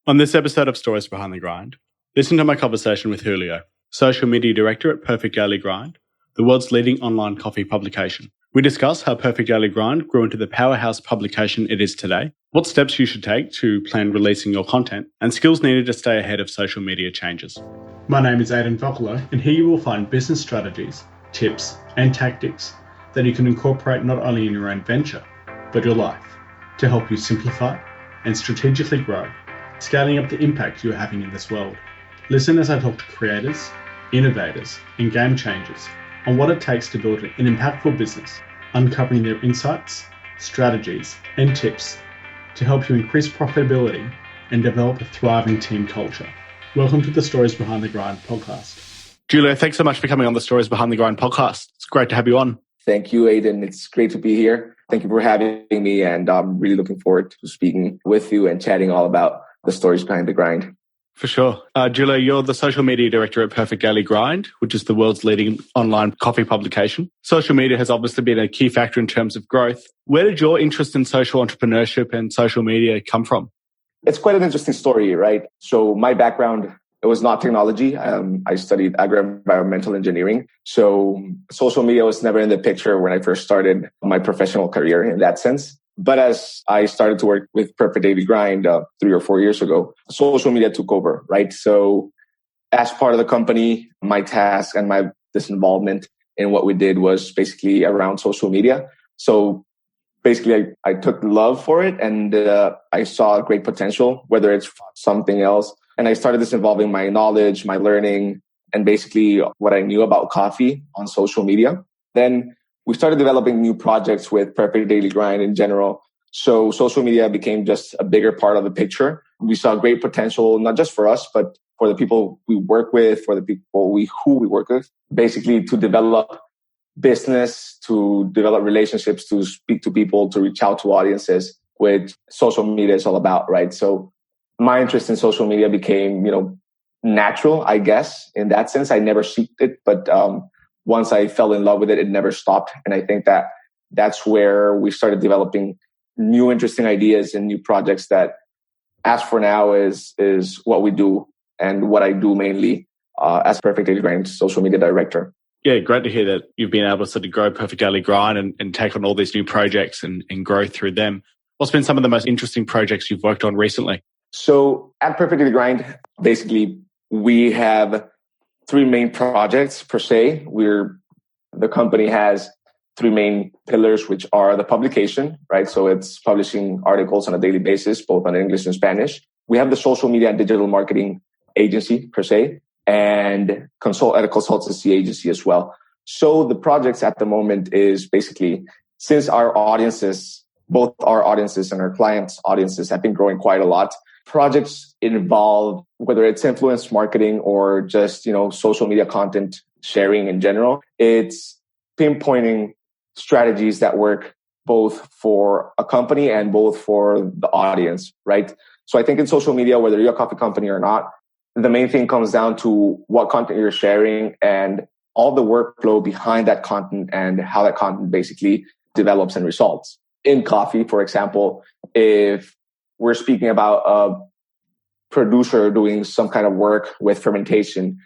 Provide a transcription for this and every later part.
On this episode of Stories Behind the Grind, listen to my conversation with Julio, Social Media Director at Perfect Daily Grind, the world's leading online coffee publication. We discuss how Perfect Daily Grind grew into the powerhouse publication it is today, what steps you should take to plan releasing your content, and skills needed to stay ahead of social media changes. My name is Aidan Vocalo, and here you will find business strategies, tips, and tactics that you can incorporate not only in your own venture, but your life, to help you simplify and strategically grow, scaling up the impact you are having in this world. Listen as I talk to creators, innovators, and game changers on what it takes to build an impactful business, uncovering their insights, strategies, and tips to help you increase profitability and develop a thriving team culture. Welcome to the Stories Behind the Grind podcast. Julio, thanks so much for coming on the Stories Behind the Grind podcast. It's great to have you on. Thank you, Aidan. It's great to be here. Thank you for having me, and I'm really looking forward to speaking with you and chatting all about the stories behind the grind. For sure. Julio, you're the Social Media Director at Perfect Daily Grind, which is the world's leading online coffee publication. Social media has obviously been a key factor in terms of growth. Where did your interest in social entrepreneurship and social media come from? It's quite an interesting story, right? So my background, it was not technology. I studied agro-environmental engineering. So social media was never in the picture when I first started my professional career in that sense. But as I started to work with Perfect Daily Grind 3 or 4 years ago, social media took over, right? So as part of the company, my task and my disinvolvement in what we did was basically around social media. So basically, I took love for it and I saw great potential, whether it's something else. And I started disinvolving my knowledge, my learning, and basically what I knew about coffee on social media. Then we started developing new projects with Perfect Daily Grind in general. So social media became just a bigger part of the picture. We saw great potential, not just for us, but for the people we work with, for the people who we work with, basically to develop business, to develop relationships, to speak to people, to reach out to audiences, which social media is all about, right? So my interest in social media became, natural, I guess, in that sense. I never sought it, but once I fell in love with it, it never stopped. And I think that that's where we started developing new interesting ideas and new projects that, as for now, is what we do and what I do mainly as Perfect Daily Grind social media director. Yeah, great to hear that you've been able to sort of grow Perfect Daily Grind and take on all these new projects and grow through them. What's been some of the most interesting projects you've worked on recently? So at Perfect Daily Grind, basically, we have 3 main projects per se. The company has 3 main pillars, which are the publication, right? So it's publishing articles on a daily basis, both on English and Spanish. We have the social media and digital marketing agency per se, and a consultancy agency as well. So the projects at the moment is basically, since our audiences, both our audiences and our clients' audiences have been growing quite a lot, projects involve, whether it's influence marketing or just, social media content sharing in general, it's pinpointing strategies that work both for a company and both for the audience, right? So I think in social media, whether you're a coffee company or not, the main thing comes down to what content you're sharing and all the workflow behind that content and how that content basically develops and results. In coffee, for example, if we're speaking about a producer doing some kind of work with fermentation,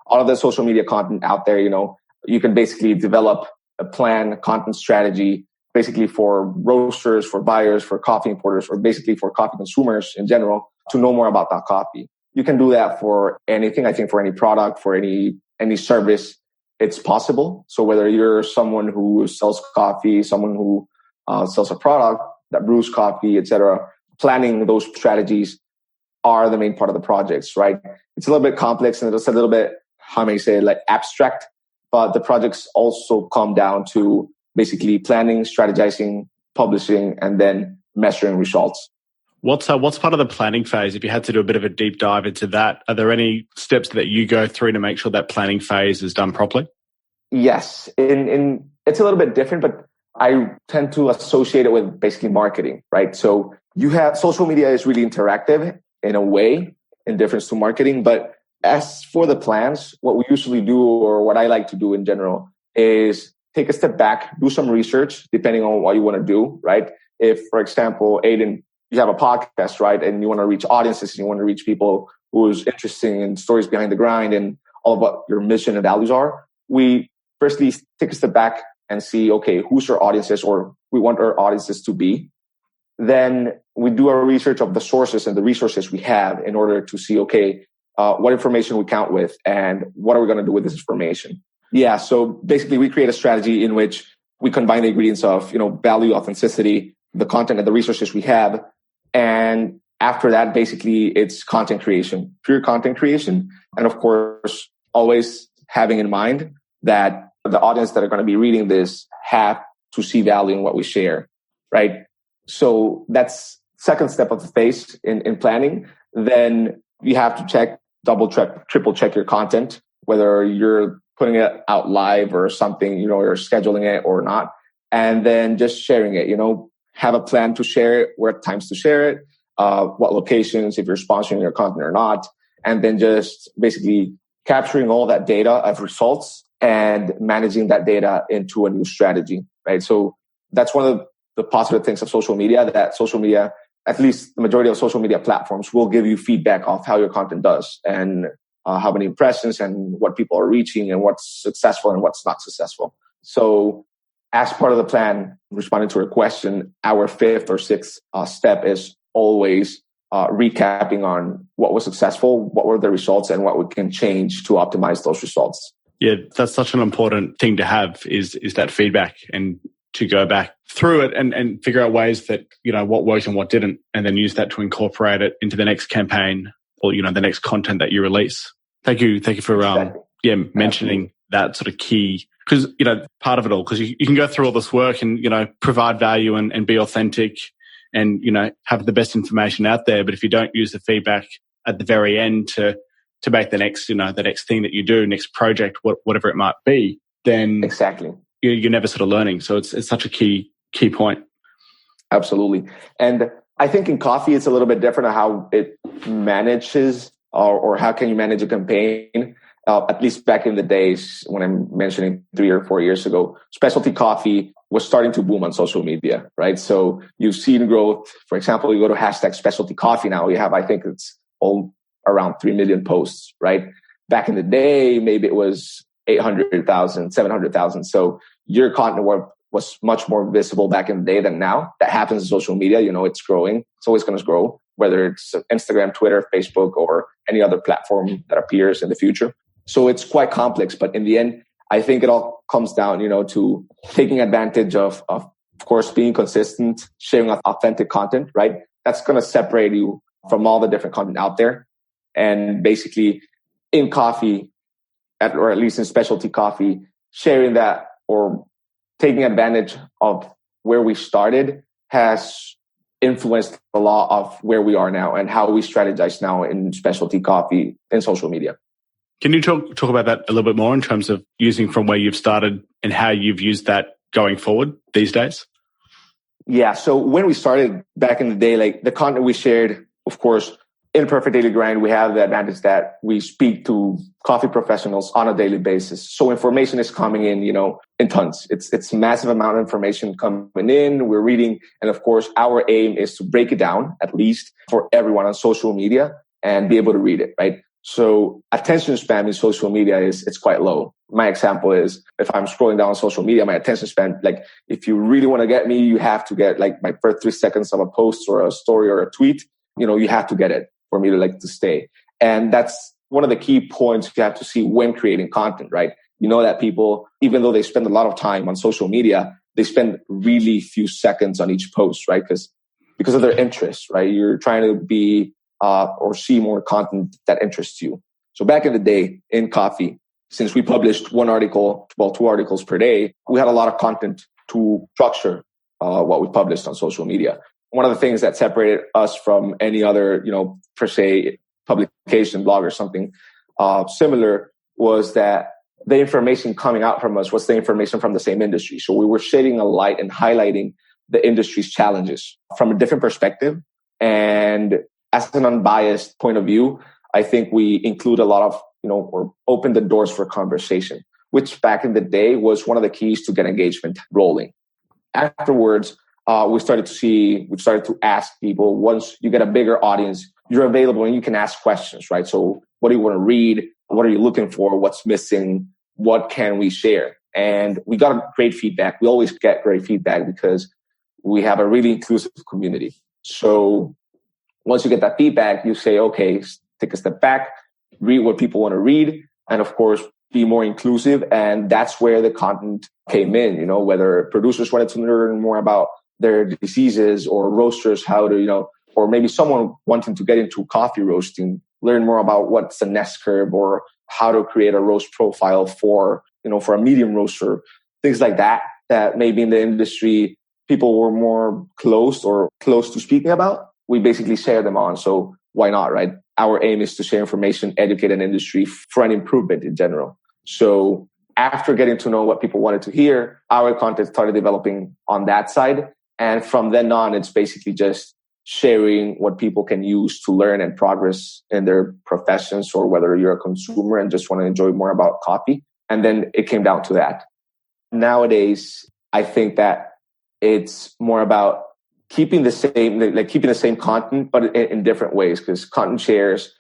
all of the social media content out there, you can basically develop a plan, a content strategy, basically for roasters, for buyers, for coffee importers, or basically for coffee consumers in general to know more about that coffee. You can do that for anything. I think for any product, for any service, it's possible. So whether you're someone who sells coffee, someone who sells a product that brews coffee, etc., planning those strategies are the main part of the projects, right? It's a little bit complex and it's a little bit, abstract, but the projects also come down to basically planning, strategizing, publishing, and then measuring results. What's part of the planning phase? If you had to do a bit of a deep dive into that, are there any steps that you go through to make sure that planning phase is done properly? Yes. It's a little bit different, but I tend to associate it with basically marketing, right? So you have social media is really interactive in a way, in difference to marketing. But as for the plans, what we usually do, or what I like to do in general, is take a step back, do some research, depending on what you want to do, right? If, for example, Aidan, you have a podcast, right? And you want to reach audiences and you want to reach people who's interested in stories behind the grind and all of what your mission and values are. We firstly take a step back and see, okay, who's our audiences or we want our audiences to be. Then we do our research of the sources and the resources we have in order to see, okay, what information we count with and what are we going to do with this information. Yeah. So basically we create a strategy in which we combine the ingredients of, value, authenticity, the content and the resources we have. And after that, basically it's content creation, pure content creation. And of course, always having in mind that the audience that are going to be reading this have to see value in what we share, right? So that's second step of the phase in planning. Then you have to check, double check, triple check your content, whether you're putting it out live or something, you're scheduling it or not. And then just sharing it, have a plan to share it, where times to share it, what locations, if you're sponsoring your content or not. And then just basically capturing all that data of results and managing that data into a new strategy, right? So that's one of the positive things of social media, that social media, at least the majority of social media platforms, will give you feedback of how your content does and how many impressions and what people are reaching and what's successful and what's not successful. So as part of the plan, responding to your question, our fifth or sixth step is always recapping on what was successful, what were the results, and what we can change to optimize those results. Yeah, that's such an important thing to have is that feedback and to go back through it and figure out ways that, what worked and what didn't, and then use that to incorporate it into the next campaign or, the next content that you release. Thank you for, mentioning that sort of key, because, part of it all, because you can go through all this work and, provide value and be authentic and, have the best information out there. But if you don't use the feedback at the very end to make the next, the next thing that you do, next project, whatever it might be, then exactly. You're never sort of learning. So it's such a key point. Absolutely. And I think in coffee, it's a little bit different on how it manages or how can you manage a campaign. At least back in the days when I'm mentioning 3 or 4 years ago, specialty coffee was starting to boom on social media, right? So you've seen growth. For example, you go to hashtag specialty coffee now, you have, I think it's all around 3 million posts, right? Back in the day, maybe it was 800,000, 700,000. So your content was much more visible back in the day than now. That happens in social media. It's growing. It's always going to grow, whether it's Instagram, Twitter, Facebook, or any other platform that appears in the future. So it's quite complex. But in the end, I think it all comes down, to taking advantage of course, being consistent, sharing authentic content, right? That's going to separate you from all the different content out there. And basically in coffee, or at least in specialty coffee, sharing that or taking advantage of where we started has influenced a lot of where we are now and how we strategize now in specialty coffee in social media. Can you talk about that a little bit more in terms of using from where you've started and how you've used that going forward these days? Yeah. So when we started back in the day, like the content we shared, of course, in Perfect Daily Grind, we have the advantage that we speak to coffee professionals on a daily basis. So information is coming in, in tons. It's a massive amount of information coming in. We're reading. And of course, our aim is to break it down, at least for everyone on social media, and be able to read it, right? So attention span in social media it's quite low. My example is if I'm scrolling down social media, my attention span, like if you really want to get me, you have to get like my first 3 seconds of a post or a story or a tweet, you have to get it for me to stay. And that's one of the key points you have to see when creating content, right? That people, even though they spend a lot of time on social media, they spend really few seconds on each post, right? Because of their interests, right? You're trying to be or see more content that interests you. So back in the day in coffee, since we published 2 articles per day, we had a lot of content to structure what we published on social media. One of the things that separated us from any other, per se, publication, blog or something similar was that the information coming out from us was the information from the same industry. So we were shedding a light and highlighting the industry's challenges from a different perspective. And as an unbiased point of view, I think we include a lot of, or open the doors for conversation, which back in the day was one of the keys to get engagement rolling. Afterwards, we started to ask people, once you get a bigger audience, you're available and you can ask questions, right? So what do you want to read? What are you looking for? What's missing? What can we share? And we got great feedback. We always get great feedback because we have a really inclusive community. So once you get that feedback, you say, okay, take a step back, read what people want to read, and of course, be more inclusive. And that's where the content came in, whether producers wanted to learn more about their diseases, or roasters how to, or maybe someone wanting to get into coffee roasting, learn more about what's the nest curve, or how to create a roast profile for a medium roaster, things like that maybe in the industry people were more close to speaking about. We basically share them on. So why not, right? Our aim is to share information, educate an industry for an improvement in general. So after getting to know what people wanted to hear, our content started developing on that side. And from then on, it's basically just sharing what people can use to learn and progress in their professions, or whether you're a consumer and just want to enjoy more about coffee. And then it came down to that. Nowadays, I think that it's more about keeping the same content, but in different ways, because content shares,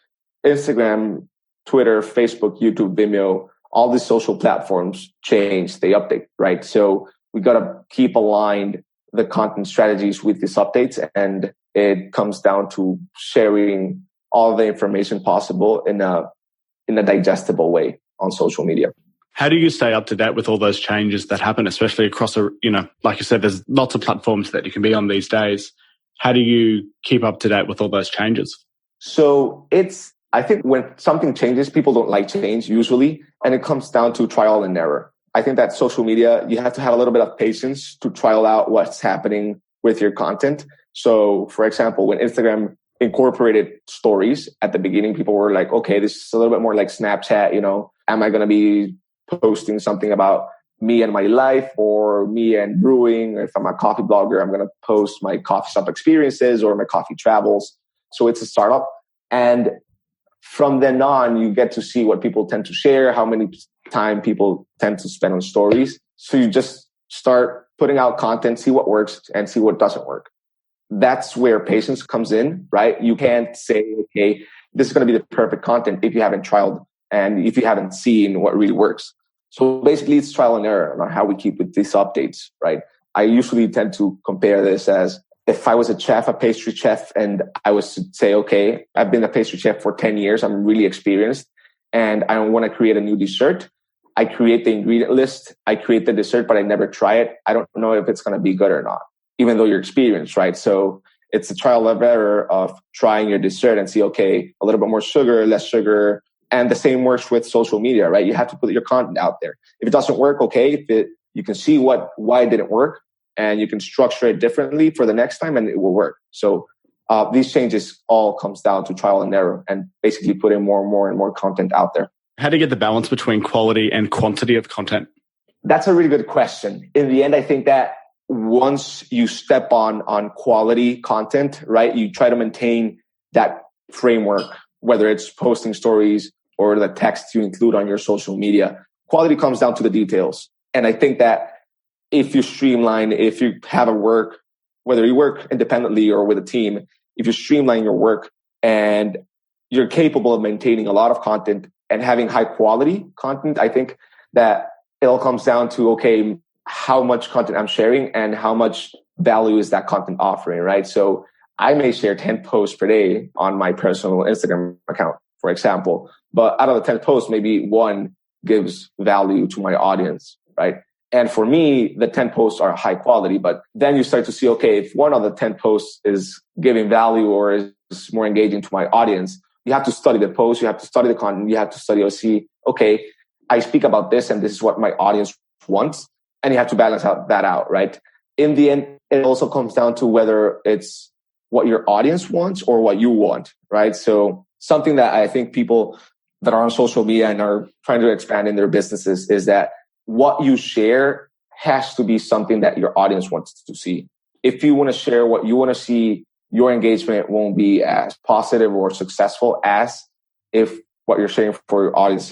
Instagram, Twitter, Facebook, YouTube, Vimeo, all these social platforms change, they update, right? So we got to keep aligned the content strategies with these updates. And it comes down to sharing all the information possible in a digestible way on social media. How do you stay up to date with all those changes that happen, especially across like you said, there's lots of platforms that you can be on these days. How do you keep up to date with all those changes? So I think when something changes, people don't like change usually, and it comes down to trial and error. I think that social media, you have to have a little bit of patience to trial out what's happening with your content. So for example, when Instagram incorporated stories at the beginning, people were like, okay, this is a little bit more like Snapchat, am I going to be posting something about me and my life, or me and brewing? Or if I'm a coffee blogger, I'm going to post my coffee shop experiences or my coffee travels. So it's a startup. And from then on, you get to see what people tend to share, how many time people tend to spend on stories. So you just start putting out content, see what works and see what doesn't work. That's where patience comes in, right? You can't say, okay, this is going to be the perfect content if you haven't trialed and if you haven't seen what really works. So basically it's trial and error on how we keep with these updates, right? I usually tend to compare this as if I was a pastry chef, and I was to say, okay, I've been a pastry chef for 10 years. I'm really experienced and I want to create a new dessert. I create the ingredient list. I create the dessert, but I never try it. I don't know if it's going to be good or not, even though you're experienced, right? So it's a trial and error of trying your dessert and see, okay, a little bit more sugar, less sugar. And the same works with social media, right? You have to put your content out there. If it doesn't work, okay, you can see why it didn't work, and you can structure it differently for the next time and it will work. So these changes all comes down to trial and error and basically putting more and more content out there. How do you get the balance between quality and quantity of content? That's a really good question. In the end, I think that once you step on quality content, right, you try to maintain that framework, whether it's posting stories or the text you include on your social media. Quality comes down to the details. And I think that if you streamline, if you have a work, whether you work independently or with a team, if you streamline your work and you're capable of maintaining a lot of content and having high quality content, I think that it all comes down to, okay, how much content I'm sharing and how much value is that content offering, right? So I may share 10 posts per day on my personal Instagram account, for example, but out of the 10 posts, maybe one gives value to my audience, right? And for me, the 10 posts are high quality, but then you start to see, okay, if one of the 10 posts is giving value or is more engaging to my audience, you have to study the post, you have to study the content, you have to study or see, okay, I speak about this and this is what my audience wants. And you have to balance that out, right? In the end, it also comes down to whether it's what your audience wants or what you want, right? So something that I think people that are on social media and are trying to expand in their businesses is that what you share has to be something that your audience wants to see. If you want to share what you want to see, your engagement won't be as positive or successful as if what you're sharing for your audience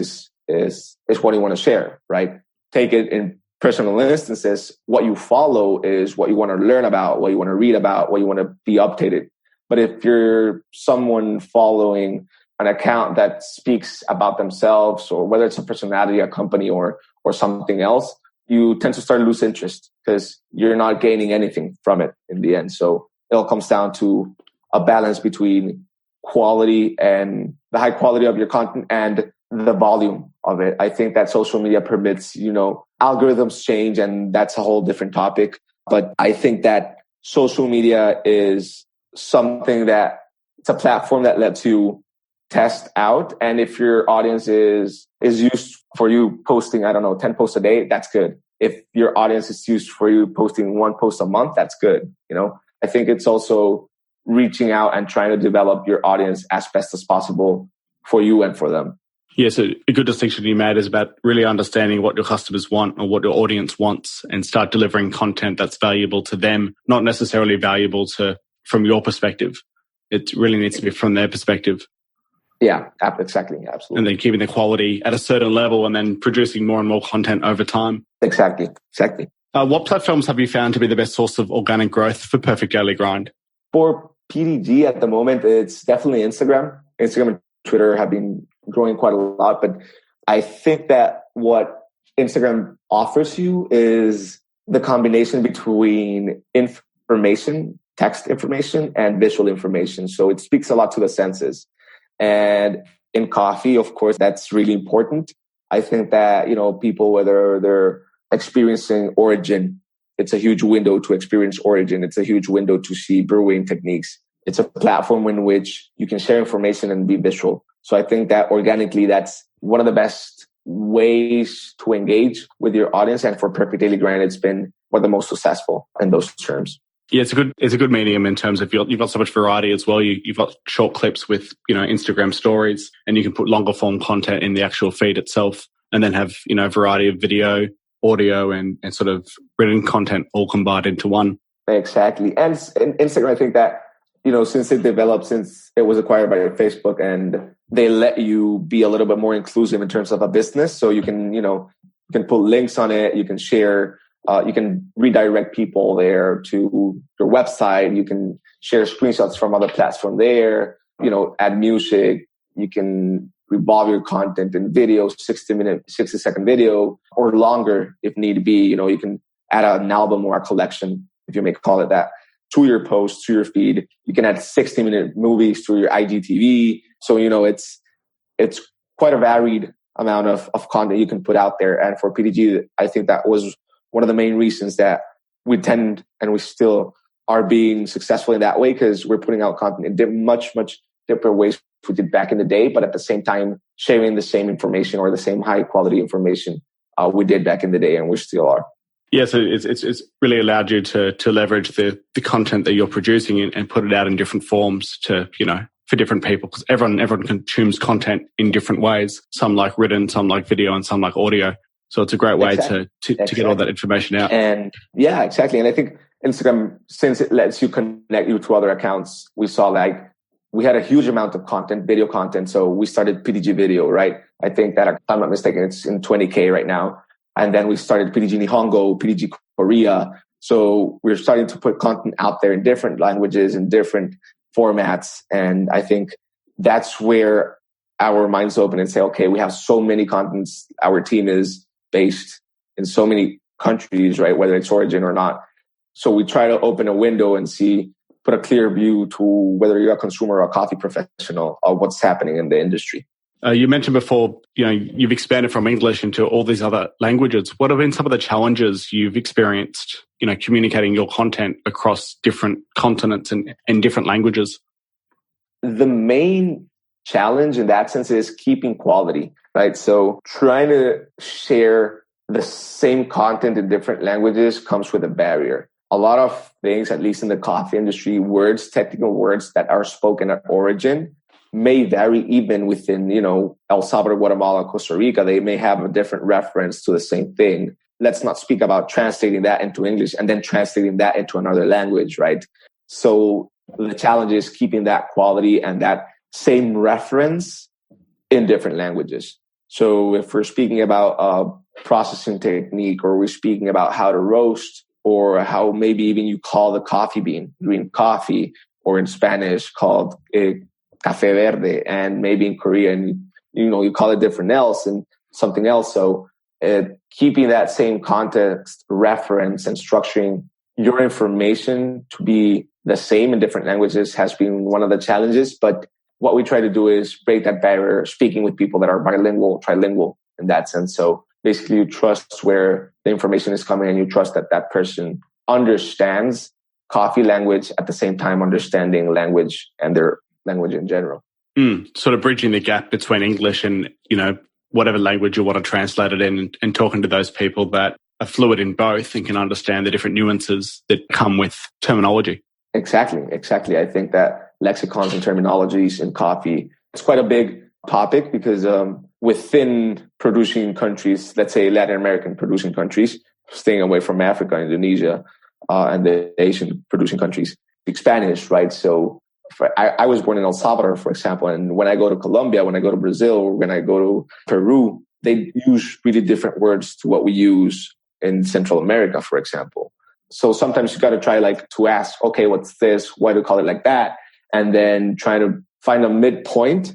is what you want to share, right? Take it in personal instances, what you follow is what you want to learn about, what you want to read about, what you want to be updated. But if you're someone following an account that speaks about themselves, or whether it's a personality, a company, or something else, you tend to start to lose interest because you're not gaining anything from it in the end. So it all comes down to a balance between quality and the high quality of your content and the volume of it. I think that social media permits, algorithms change, and that's a whole different topic. But I think that social media is something that it's a platform that lets you test out. And if your audience is used for you posting, 10 posts a day, that's good. If your audience is used for you posting 1 post a month, that's good. I think it's also reaching out and trying to develop your audience as best as possible for you and for them. Yeah, so a good distinction you made is about really understanding what your customers want or what your audience wants, and start delivering content that's valuable to them, not necessarily valuable from your perspective. It really needs to be from their perspective. Yeah, exactly. Absolutely. And then keeping the quality at a certain level and then producing more and more content over time. Exactly. What platforms have you found to be the best source of organic growth for Perfect Daily Grind? For PDG at the moment, it's definitely Instagram. Instagram and Twitter have been growing quite a lot, but I think that what Instagram offers you is the combination between information, text information, and visual information. So it speaks a lot to the senses. And in coffee, of course, that's really important. I think that, people, whether they're experiencing origin, it's a huge window to experience origin. It's a huge window to see brewing techniques. It's a platform in which you can share information and be visual. So I think that organically, that's one of the best ways to engage with your audience. And for Perfect Daily Grind, it's been one of the most successful in those terms. Yeah, it's a good medium in terms of you've got so much variety as well. You've got short clips with, Instagram stories, and you can put longer form content in the actual feed itself, and then have, a variety of video, audio, and sort of written content all combined into one. Exactly. And Instagram, I think that, since it was acquired by Facebook, and they let you be a little bit more inclusive in terms of a business. So you can, you can put links on it, you can share, you can redirect people there to your website. You can share screenshots from other platforms there, add music. You can revolve your content in video, 60-second video, or longer if need be. You can add an album or a collection, if you may call it that, to your post, to your feed. You can add 60-minute movies to your IGTV. So, it's quite a varied amount of content you can put out there. And for PDG, I think that was one of the main reasons that we tend, and we still are being successful in that way, because we're putting out content in much different ways we did back in the day, but at the same time sharing the same information or the same high quality information we did back in the day, and we still are. Yeah, so it's really allowed you to leverage the content that you're producing and put it out in different forms to, for different people, because everyone consumes content in different ways. Some like written, some like video, and some like audio. So it's a great way to get all that information out. And yeah, exactly. And I think Instagram, since it lets you connect you to other accounts, we saw we had a huge amount of content, video content. So we started PDG Video, right? I think that, if I'm not mistaken, it's in 20K right now. And then we started PDG Nihongo, PDG Korea. So we're starting to put content out there in different languages, in different formats. And I think that's where our minds open and say, okay, we have so many contents. Our team is based in so many countries, right? Whether it's origin or not. So we try to open a window and put a clear view to whether you're a consumer or a coffee professional of what's happening in the industry. You mentioned before, you've expanded from English into all these other languages. What have been some of the challenges you've experienced, communicating your content across different continents and different languages? The main challenge in that sense is keeping quality, right? So trying to share the same content in different languages comes with a barrier. A lot of things, at least in the coffee industry, technical words that are spoken at origin may vary even within, El Salvador, Guatemala, Costa Rica. They may have a different reference to the same thing. Let's not speak about translating that into English and then translating that into another language, right? So the challenge is keeping that quality and that same reference in different languages. So if we're speaking about processing technique, or we're speaking about how to roast, or how maybe even you call the coffee bean green coffee, or in Spanish called café verde, and maybe in Korean, you call it different else and something else. So keeping that same context, reference, and structuring your information to be the same in different languages has been one of the challenges. But what we try to do is break that barrier, speaking with people that are bilingual, trilingual in that sense. So basically you trust where the information is coming, and you trust that that person understands coffee language at the same time understanding language and their language in general. Sort of bridging the gap between English and, whatever language you want to translate it in, and talking to those people that are fluid in both and can understand the different nuances that come with terminology. Exactly. I think that lexicons and terminologies in coffee, it's quite a big topic, because within producing countries, let's say Latin American producing countries, staying away from Africa, Indonesia, and the Asian producing countries, speak Spanish, right? So I was born in El Salvador, for example, and when I go to Colombia, when I go to Brazil, or when I go to Peru, they use really different words to what we use in Central America, for example. So sometimes you got to try to ask, okay, what's this? Why do you call it like that? And then try to find a midpoint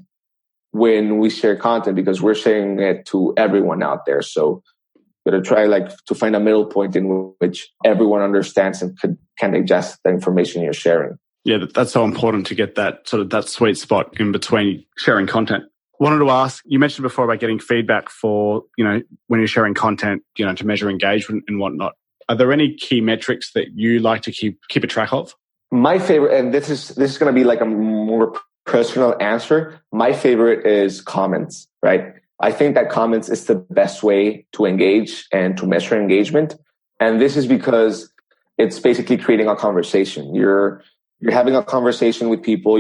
when we share content, because we're sharing it to everyone out there. So you got to try to find a middle point in which everyone understands and can digest the information you're sharing. Yeah, that's so important to get that sort of that sweet spot in between sharing content. Wanted to ask, you mentioned before about getting feedback for, when you're sharing content, to measure engagement and whatnot. Are there any key metrics that you like to keep a track of? My favorite, and this is going to be a more personal answer. My favorite is comments, right? I think that comments is the best way to engage and to measure engagement. And this is because it's basically creating a conversation. You're having a conversation with people.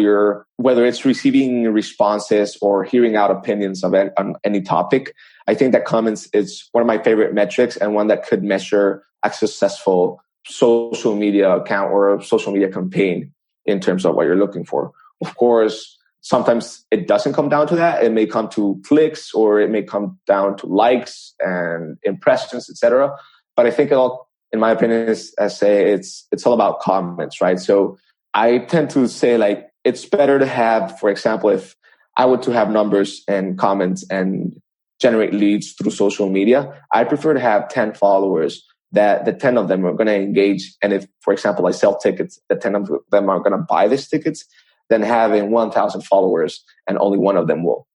Whether it's receiving responses or hearing out opinions on any topic. I think that comments is one of my favorite metrics, and one that could measure a successful social media account or a social media campaign in terms of what you're looking for. Of course, sometimes it doesn't come down to that. It may come to clicks, or it may come down to likes and impressions, etc. But I think in my opinion, it's all about comments, right? So I tend to say it's better to have, for example, if I were to have numbers and comments and generate leads through social media, I prefer to have 10 followers that the 10 of them are going to engage. And if, for example, I sell tickets, the 10 of them are going to buy these tickets, then having 1,000 followers and only one of them will,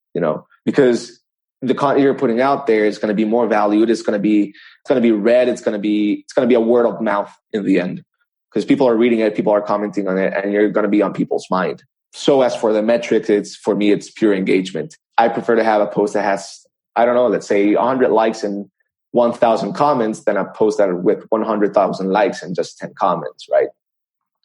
because the content you're putting out there is going to be more valued. It's going to be read. It's going to be a word of mouth in the end, because people are reading it, people are commenting on it, and you're going to be on people's mind. So as for the metrics, for me, it's pure engagement. I prefer to have a post that has, let's say 100 likes and 1,000 comments than a post that with 100,000 likes and just 10 comments, right?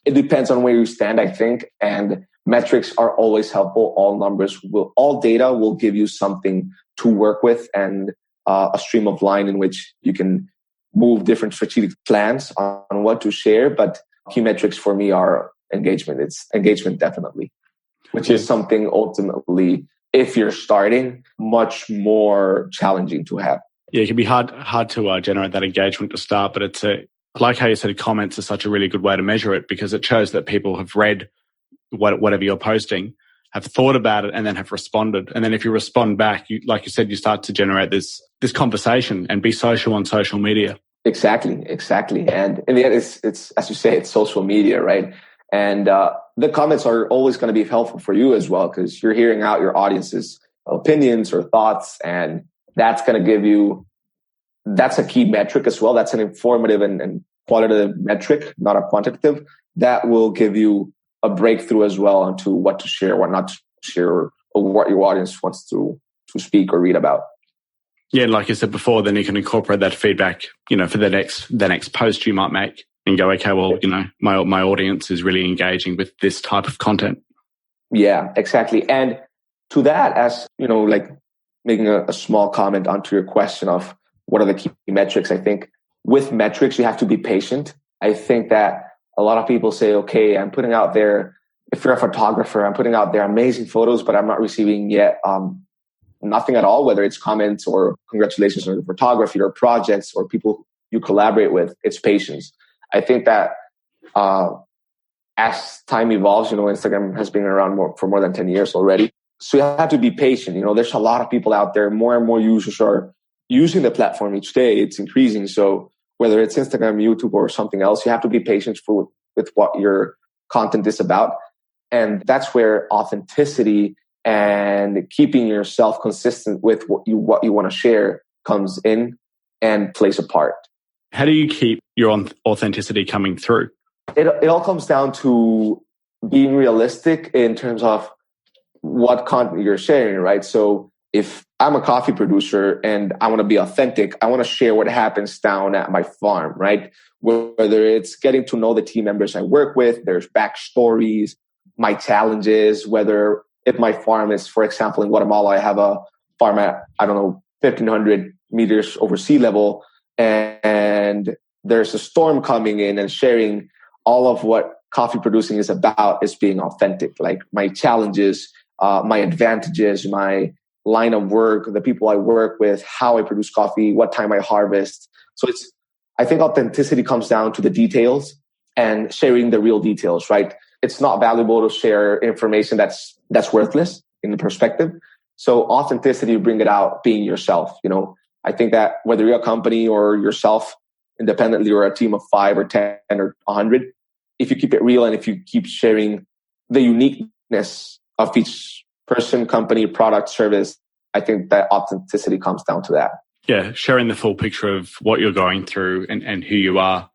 It depends on where you stand, I think. And metrics are always helpful. All data will give you something to work with, and a stream of line in which you can move different strategic plans on what to share. But key metrics for me are engagement. It's engagement, definitely, which is something ultimately, if you're starting, much more challenging to have. Yeah, it can be hard to generate that engagement to start, but it's like how you said, comments are such a really good way to measure it, because it shows that people have read whatever you're posting, have thought about it, and then have responded. And then if you respond back, like you said, you start to generate this conversation and be social on social media. Exactly. And in the end, it's as you say, it's social media, right? And the comments are always going to be helpful for you as well, because you're hearing out your audience's opinions or thoughts, and that's going to give you, that's a key metric as well. That's an informative and qualitative metric, not a quantitative. That will give you a breakthrough as well onto what to share, what not to share, or what your audience wants to speak or read about. Yeah, like I said before, then you can incorporate that feedback, for the next post you might make, and go, okay, well, my audience is really engaging with this type of content. Yeah, exactly. And to that, as making a small comment onto your question of what are the key metrics, I think with metrics, you have to be patient. I think that a lot of people say, okay, I'm putting out there, if you're a photographer, I'm putting out there amazing photos, but I'm not receiving yet nothing at all, whether it's comments or congratulations on the photography or projects or people you collaborate with, it's patience. I think that as time evolves, Instagram has been around for more than 10 years already. So you have to be patient. There's a lot of people out there. More and more users are using the platform each day. It's increasing. So whether it's Instagram, YouTube, or something else, you have to be patient with what your content is about. And that's where authenticity and keeping yourself consistent with what you want to share comes in and plays a part. How do you keep your authenticity coming through? It all comes down to being realistic in terms of what content you're sharing, right? So if I'm a coffee producer and I want to be authentic, I want to share what happens down at my farm, right? Whether it's getting to know the team members I work with, there's backstories, my challenges, whether if my farm is, for example, in Guatemala, I have a farm at, 1,500 meters over sea level, and there's a storm coming in, and sharing all of what coffee producing is about is being authentic, like my challenges, my advantages, my line of work, the people I work with, how I produce coffee, what time I harvest. So I think authenticity comes down to the details and sharing the real details, right? It's not valuable to share information that's worthless in the perspective. So authenticity, you bring it out being yourself. I think that whether you're a company or yourself independently or a team of 5 or 10 or 100, if you keep it real and if you keep sharing the uniqueness of each person, company, product, service, I think that authenticity comes down to that. Yeah, sharing the full picture of what you're going through and who you are.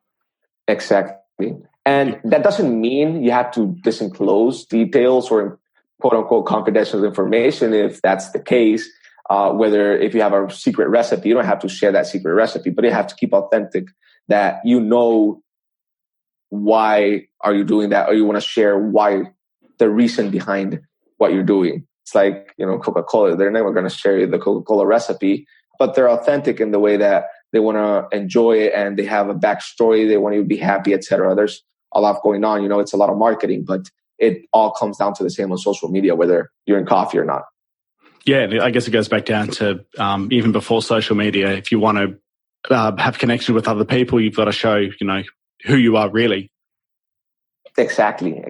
Exactly. And that doesn't mean you have to disclose details or quote unquote confidential information if that's the case. Whether if you have a secret recipe, you don't have to share that secret recipe, but you have to keep authentic that why are you doing that, or you want to share why the reason behind what you're doing. It's like, Coca-Cola, they're never going to share you the Coca-Cola recipe, but they're authentic in the way that they want to enjoy it and they have a backstory. They want you to be happy, etc. There's a lot going on. It's a lot of marketing, but it all comes down to the same on social media, whether you're in coffee or not. Yeah, I guess it goes back down to even before social media. If you want to have connection with other people, you've got to show, who you are really. Exactly.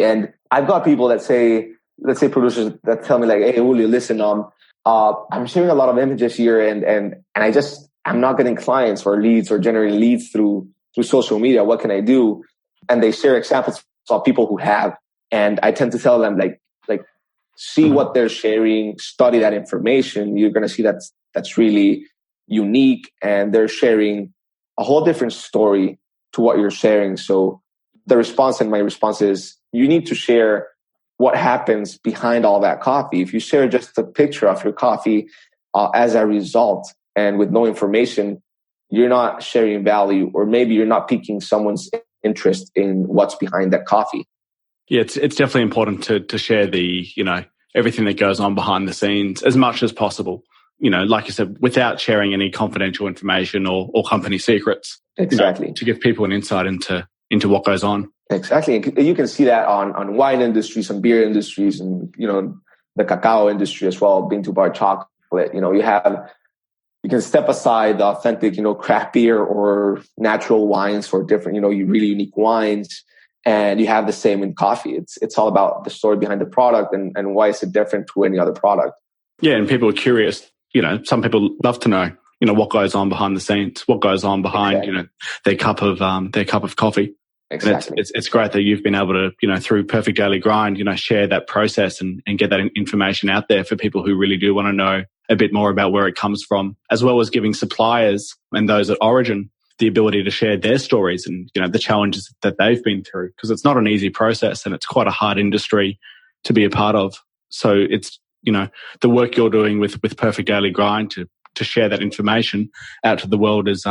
And I've got people that say, let's say producers that tell me like, hey, Julio, listen, I'm sharing a lot of images here and I'm not getting clients or leads or generating leads through social media. What can I do? And they share examples of people who have. And I tend to tell them like see what they're sharing, study that information. You're going to see that's really unique. And they're sharing a whole different story to what you're sharing. So the response and my response is you need to share what happens behind all that coffee. If you share just a picture of your coffee as a result and with no information, you're not sharing value, or maybe you're not piquing someone's interest in what's behind that coffee. Yeah, it's definitely important to share the, everything that goes on behind the scenes as much as possible. Like you said, without sharing any confidential information or company secrets. Exactly. To give people an insight into what goes on. Exactly. And you can see that on wine industries, on beer industries, and, the cacao industry as well, bean to bar chocolate. You can step aside the authentic, craft beer or natural wines for different, really unique wines. And you have the same in coffee. It's all about the story behind the product and why is it different to any other product. Yeah. And people are curious. Some people love to know, what goes on behind the scenes, what goes on behind, their cup of coffee. Exactly. And it's great that you've been able to, through Perfect Daily Grind, share that process and get that information out there for people who really do want to know a bit more about where it comes from, as well as giving suppliers and those at origin the ability to share their stories and, the challenges that they've been through, because it's not an easy process and it's quite a hard industry to be a part of. So it's, the work you're doing with Perfect Daily Grind to share that information out to the world is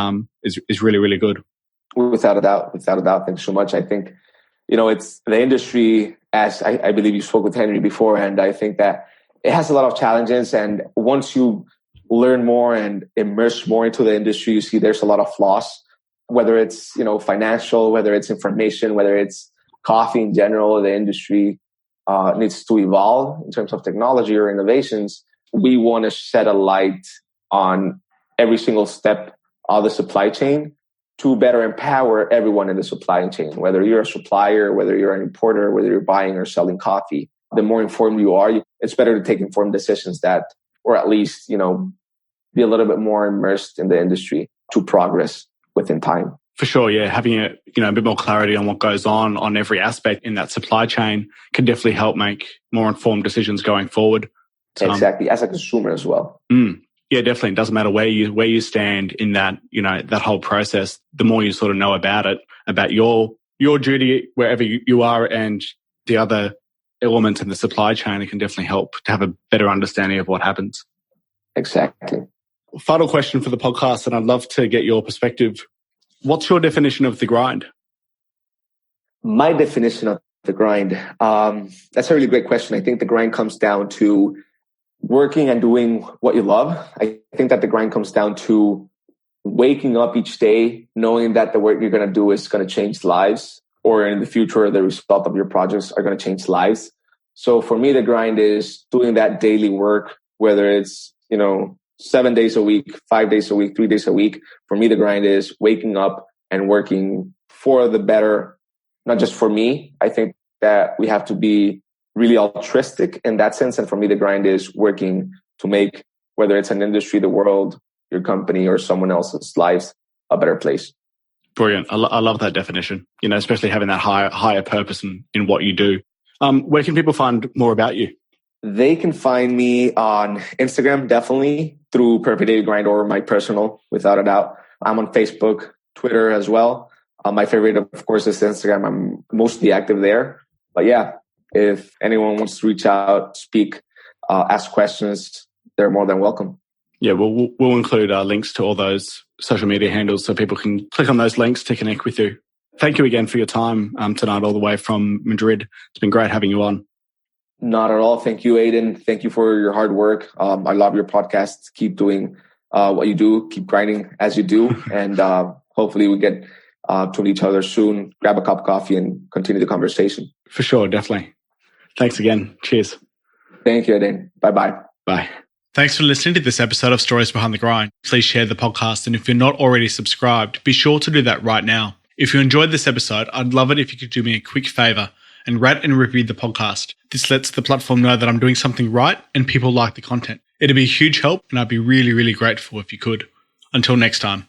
really, really good. Without a doubt. Thanks so much. I think, it's the industry, as I believe you spoke with Henry before, and I think that it has a lot of challenges. And once you learn more and immerse more into the industry, you see there's a lot of flaws, whether it's, financial, whether it's information, whether it's coffee in general. The industry needs to evolve in terms of technology or innovations. we want to shed a light on every single step of the supply chain to better empower everyone in the supply chain, whether you're a supplier, whether you're an importer, whether you're buying or selling coffee. The more informed you are, it's better to take informed decisions or at least, be a little bit more immersed in the industry to progress within time. For sure, yeah. Having a bit more clarity on what goes on every aspect in that supply chain can definitely help make more informed decisions going forward. Exactly, as a consumer as well. Yeah, definitely. It doesn't matter where you stand in that, that whole process. The more you sort of know about it, about your duty wherever you are and the other elements in the supply chain, it can definitely help to have a better understanding of what happens. Exactly. Final question for the podcast, and I'd love to get your perspective. What's your definition of the grind? My definition of the grind, that's a really great question. I think the grind comes down to working and doing what you love. I think that the grind comes down to waking up each day, knowing that the work you're going to do is going to change lives, or in the future, the result of your projects are going to change lives. So for me, the grind is doing that daily work, whether it's, 7 days a week, 5 days a week, 3 days a week. For me, the grind is waking up and working for the better, not just for me. I think that we have to be really altruistic in that sense. And for me, the grind is working to make, whether it's an industry, the world, your company, or someone else's lives, a better place. Brilliant. I love that definition, especially having that higher purpose in what you do. Where can people find more about you? They can find me on Instagram, definitely, through Perfect Daily Grind, or my personal, without a doubt. I'm on Facebook, Twitter as well. My favorite, of course, is Instagram. I'm mostly active there. But yeah, if anyone wants to reach out, speak, ask questions, they're more than welcome. Yeah, we'll include links to all those social media handles so people can click on those links to connect with you. Thank you again for your time tonight, all the way from Madrid. It's been great having you on. Not at all. Thank you, Aiden. Thank you for your hard work. I love your podcast. Keep doing what you do. Keep grinding as you do. And hopefully we get to each other soon, grab a cup of coffee and continue the conversation. For sure, definitely. Thanks again. Cheers. Thank you, Aiden. Bye-bye. Bye. Thanks for listening to this episode of Stories Behind the Grind. Please share the podcast, and if you're not already subscribed, be sure to do that right now. If you enjoyed this episode, I'd love it if you could do me a quick favor and rate and review the podcast. This lets the platform know that I'm doing something right and people like the content. It'd be a huge help, and I'd be really, really grateful if you could. Until next time.